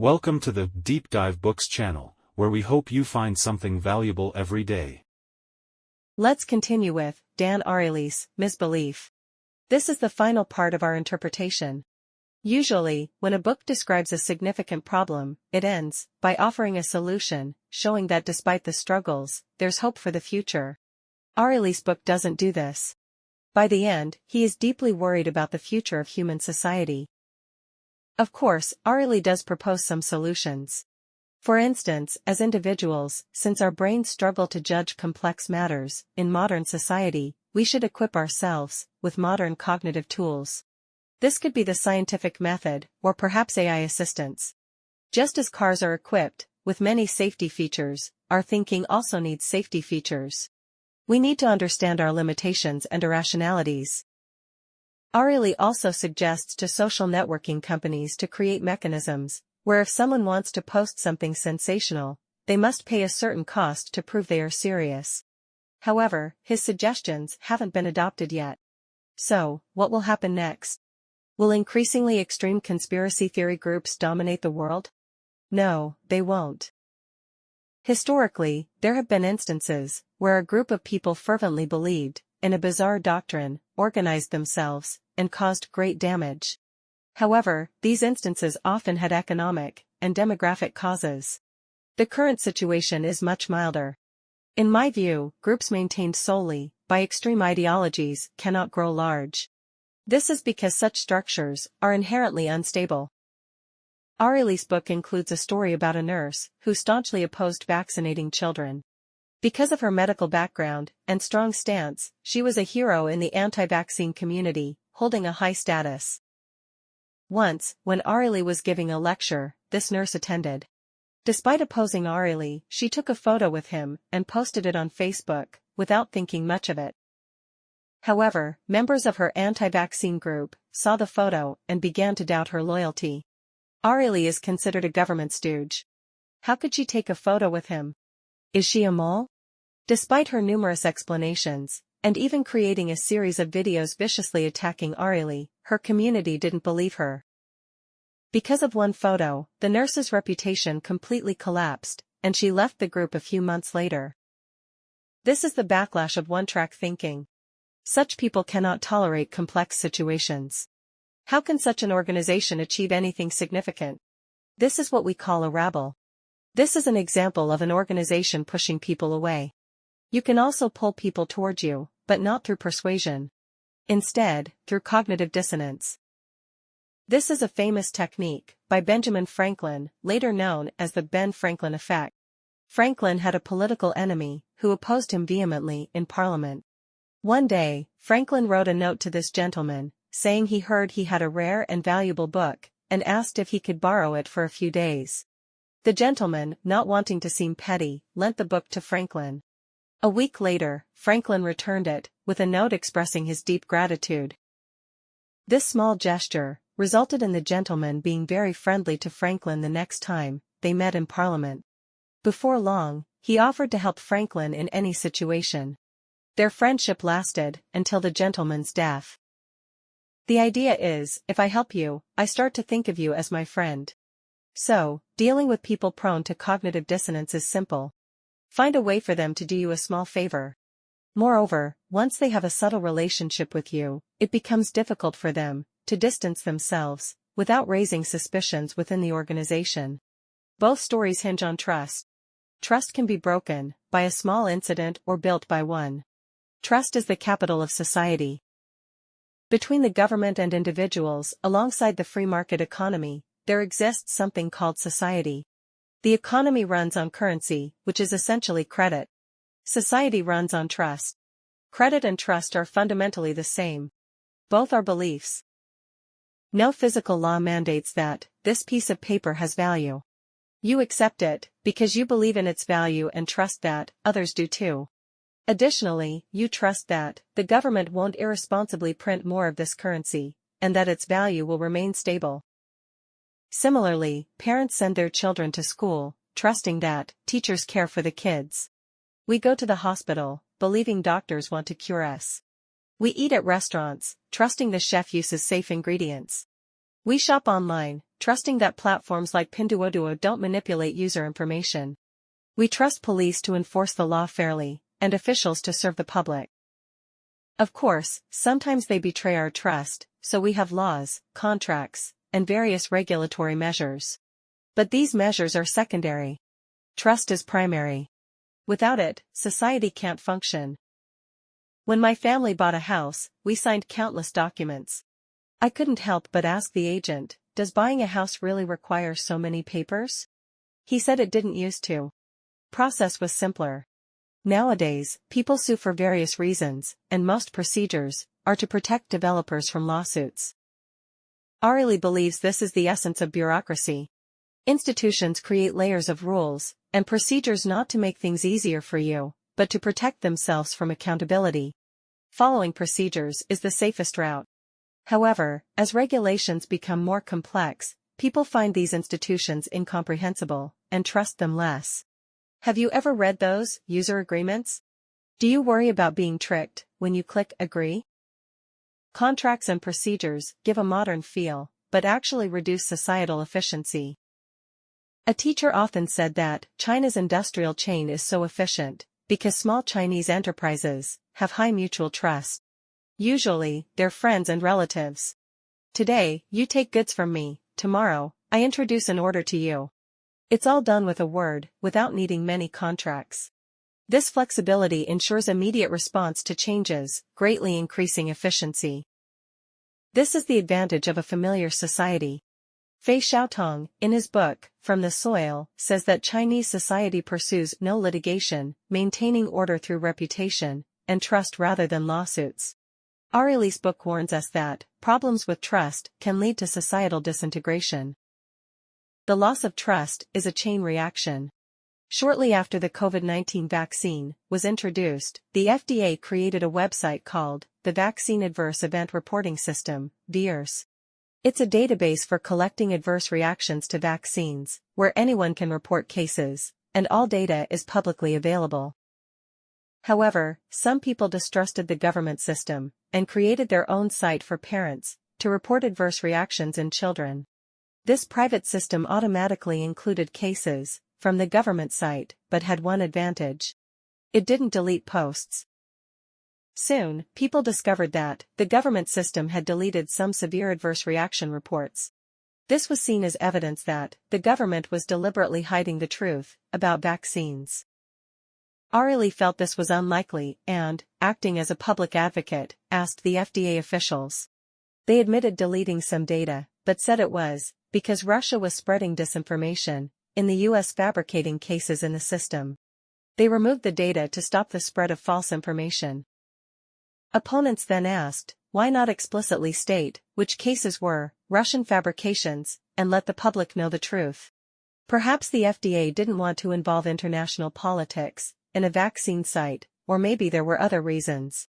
Welcome to the Deep Dive Books channel, where we hope you find something valuable every day. Let's continue with Dan Ariely's Misbelief. This is the final part of our interpretation. Usually, when a book describes a significant problem, it ends by offering a solution, showing that despite the struggles, there's hope for the future. Ariely's book doesn't do this. By the end, he is deeply worried about the future of human society. Of course, Ariely does propose some solutions. For instance, as individuals, since our brains struggle to judge complex matters, in modern society, we should equip ourselves with modern cognitive tools. This could be the scientific method, or perhaps AI assistance. Just as cars are equipped with many safety features, our thinking also needs safety features. We need to understand our limitations and irrationalities. Ariely also suggests to social networking companies to create mechanisms where if someone wants to post something sensational, they must pay a certain cost to prove they are serious. However, his suggestions haven't been adopted yet. So, what will happen next? Will increasingly extreme conspiracy theory groups dominate the world? No, they won't. Historically, there have been instances where a group of people fervently believed in a bizarre doctrine, organized themselves, and caused great damage. However, these instances often had economic and demographic causes. The current situation is much milder. In my view, groups maintained solely by extreme ideologies cannot grow large. This is because such structures are inherently unstable. Ariely's book includes a story about a nurse who staunchly opposed vaccinating children. Because of her medical background and strong stance, she was a hero in the anti-vaccine community, holding a high status. Once, when Ariely was giving a lecture, this nurse attended. Despite opposing Ariely, she took a photo with him and posted it on Facebook, without thinking much of it. However, members of her anti-vaccine group saw the photo and began to doubt her loyalty. Ariely is considered a government stooge. How could she take a photo with him? Is she a mole? Despite her numerous explanations, and even creating a series of videos viciously attacking Ariely, her community didn't believe her. Because of one photo, the nurse's reputation completely collapsed, and she left the group a few months later. This is the backlash of one-track thinking. Such people cannot tolerate complex situations. How can such an organization achieve anything significant? This is what we call a rabble. This is an example of an organization pushing people away. You can also pull people toward you, but not through persuasion. Instead, through cognitive dissonance. This is a famous technique by Benjamin Franklin, later known as the Ben Franklin effect. Franklin had a political enemy who opposed him vehemently in Parliament. One day, Franklin wrote a note to this gentleman, saying he heard he had a rare and valuable book, and asked if he could borrow it for a few days. The gentleman, not wanting to seem petty, lent the book to Franklin. A week later, Franklin returned it, with a note expressing his deep gratitude. This small gesture resulted in the gentleman being very friendly to Franklin the next time they met in Parliament. Before long, he offered to help Franklin in any situation. Their friendship lasted until the gentleman's death. The idea is, if I help you, I start to think of you as my friend. So, dealing with people prone to cognitive dissonance is simple. Find a way for them to do you a small favor. Moreover, once they have a subtle relationship with you, it becomes difficult for them to distance themselves, without raising suspicions within the organization. Both stories hinge on trust. Trust can be broken by a small incident or built by one. Trust is the capital of society. Between the government and individuals, alongside the free market economy, there exists something called society. The economy runs on currency, which is essentially credit. Society runs on trust. Credit and trust are fundamentally the same. Both are beliefs. No physical law mandates that this piece of paper has value. You accept it because you believe in its value and trust that others do too. Additionally, you trust that the government won't irresponsibly print more of this currency, and that its value will remain stable. Similarly, parents send their children to school, trusting that teachers care for the kids. We go to the hospital, believing doctors want to cure us. We eat at restaurants, trusting the chef uses safe ingredients. We shop online, trusting that platforms like Pinduoduo don't manipulate user information. We trust police to enforce the law fairly, and officials to serve the public. Of course, sometimes they betray our trust, so we have laws, contracts, and various regulatory measures. But these measures are secondary. Trust is primary. Without it, society can't function. When my family bought a house, we signed countless documents. I couldn't help but ask the agent, "Does buying a house really require so many papers?" He said it didn't used to. Process was simpler. Nowadays, people sue for various reasons, and most procedures are to protect developers from lawsuits. Ariely believes this is the essence of bureaucracy. Institutions create layers of rules and procedures not to make things easier for you, but to protect themselves from accountability. Following procedures is the safest route. However, as regulations become more complex, people find these institutions incomprehensible and trust them less. Have you ever read those user agreements? Do you worry about being tricked when you click agree? Contracts and procedures give a modern feel, but actually reduce societal efficiency. A teacher often said that China's industrial chain is so efficient because small Chinese enterprises have high mutual trust. Usually, they're friends and relatives. Today, you take goods from me, tomorrow, I introduce an order to you. It's all done with a word, without needing many contracts. This flexibility ensures immediate response to changes, greatly increasing efficiency. This is the advantage of a familiar society. Fei Xiaotong, in his book, From the Soil, says that Chinese society pursues no litigation, maintaining order through reputation and trust rather than lawsuits. Ariely's book warns us that problems with trust can lead to societal disintegration. The loss of trust is a chain reaction. Shortly after the COVID-19 vaccine was introduced, the FDA created a website called the Vaccine Adverse Event Reporting System, VAERS. It's a database for collecting adverse reactions to vaccines, where anyone can report cases, and all data is publicly available. However, some people distrusted the government system and created their own site for parents to report adverse reactions in children. This private system automatically included cases from the government site, but had one advantage. It didn't delete posts. Soon, people discovered that the government system had deleted some severe adverse reaction reports. This was seen as evidence that the government was deliberately hiding the truth about vaccines. Ariely felt this was unlikely and, acting as a public advocate, asked the FDA officials. They admitted deleting some data, but said it was because Russia was spreading disinformation in the US, fabricating cases in the system. They removed the data to stop the spread of false information. Opponents then asked, why not explicitly state which cases were Russian fabrications and let the public know the truth? Perhaps the FDA didn't want to involve international politics in a vaccine site, or maybe there were other reasons.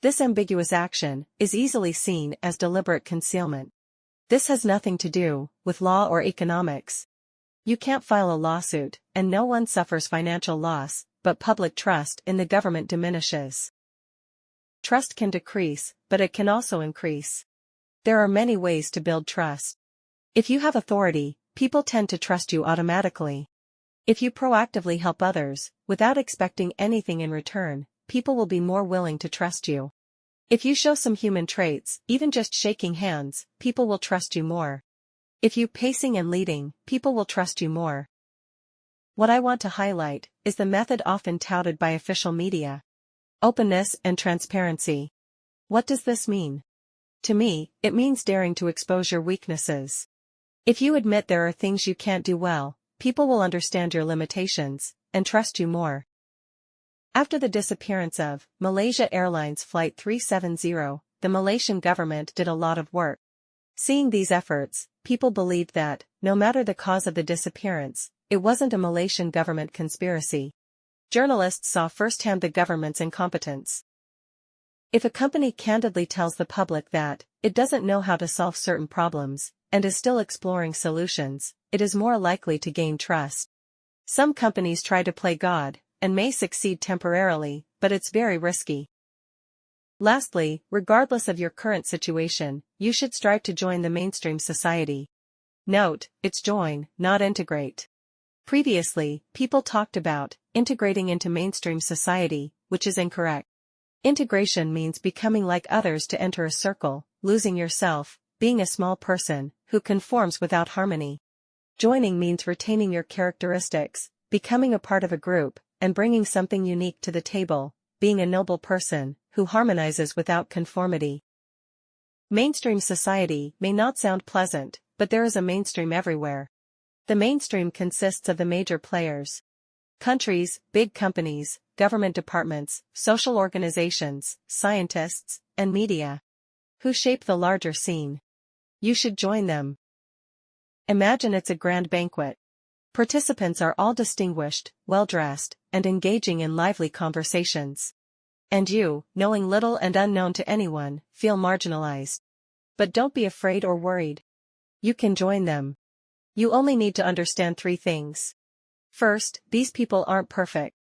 This ambiguous action is easily seen as deliberate concealment. This has nothing to do with law or economics. You can't file a lawsuit, and no one suffers financial loss, but public trust in the government diminishes. Trust can decrease, but it can also increase. There are many ways to build trust. If you have authority, people tend to trust you automatically. If you proactively help others, without expecting anything in return, people will be more willing to trust you. If you show some human traits, even just shaking hands, people will trust you more. If you pacing and leading, people will trust you more. What I want to highlight is the method often touted by official media. Openness and transparency. What does this mean? To me, it means daring to expose your weaknesses. If you admit there are things you can't do well, people will understand your limitations and trust you more. After the disappearance of Malaysia Airlines Flight 370, the Malaysian government did a lot of work. Seeing these efforts, people believed that, no matter the cause of the disappearance, it wasn't a Malaysian government conspiracy. Journalists saw firsthand the government's incompetence. If a company candidly tells the public that it doesn't know how to solve certain problems and is still exploring solutions, it is more likely to gain trust. Some companies try to play God and may succeed temporarily, but it's very risky. Lastly, regardless of your current situation, you should strive to join the mainstream society. Note, it's join, not integrate. Previously, people talked about integrating into mainstream society, which is incorrect. Integration means becoming like others to enter a circle, losing yourself, being a small person who conforms without harmony. Joining means retaining your characteristics, becoming a part of a group, and bringing something unique to the table, being a noble person who harmonizes without conformity. Mainstream society may not sound pleasant, but there is a mainstream everywhere. The mainstream consists of the major players. Countries, big companies, government departments, social organizations, scientists, and media, who shape the larger scene. You should join them. Imagine it's a grand banquet. Participants are all distinguished, well-dressed, and engaging in lively conversations. And you, knowing little and unknown to anyone, feel marginalized. But don't be afraid or worried. You can join them. You only need to understand 3 things. First, these people aren't perfect.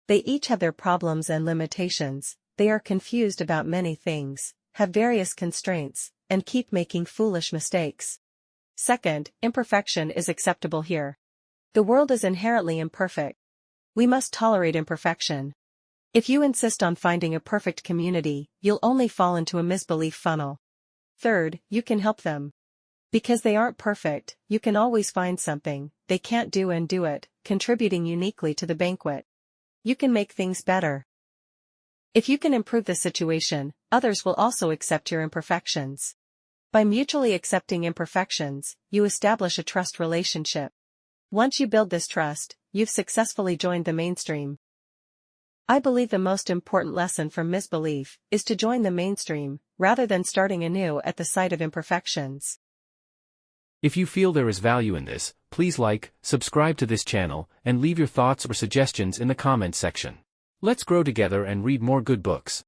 They each have their problems and limitations, they are confused about many things, have various constraints, and keep making foolish mistakes. Second, imperfection is acceptable here. The world is inherently imperfect. We must tolerate imperfection. If you insist on finding a perfect community, you'll only fall into a misbelief funnel. Third, you can help them. Because they aren't perfect, you can always find something they can't do and do it, contributing uniquely to the banquet. You can make things better. If you can improve the situation, others will also accept your imperfections. By mutually accepting imperfections, you establish a trust relationship. Once you build this trust, you've successfully joined the mainstream. I believe the most important lesson from Misbelief is to join the mainstream, rather than starting anew at the sight of imperfections. If you feel there is value in this, please like, subscribe to this channel, and leave your thoughts or suggestions in the comments section. Let's grow together and read more good books.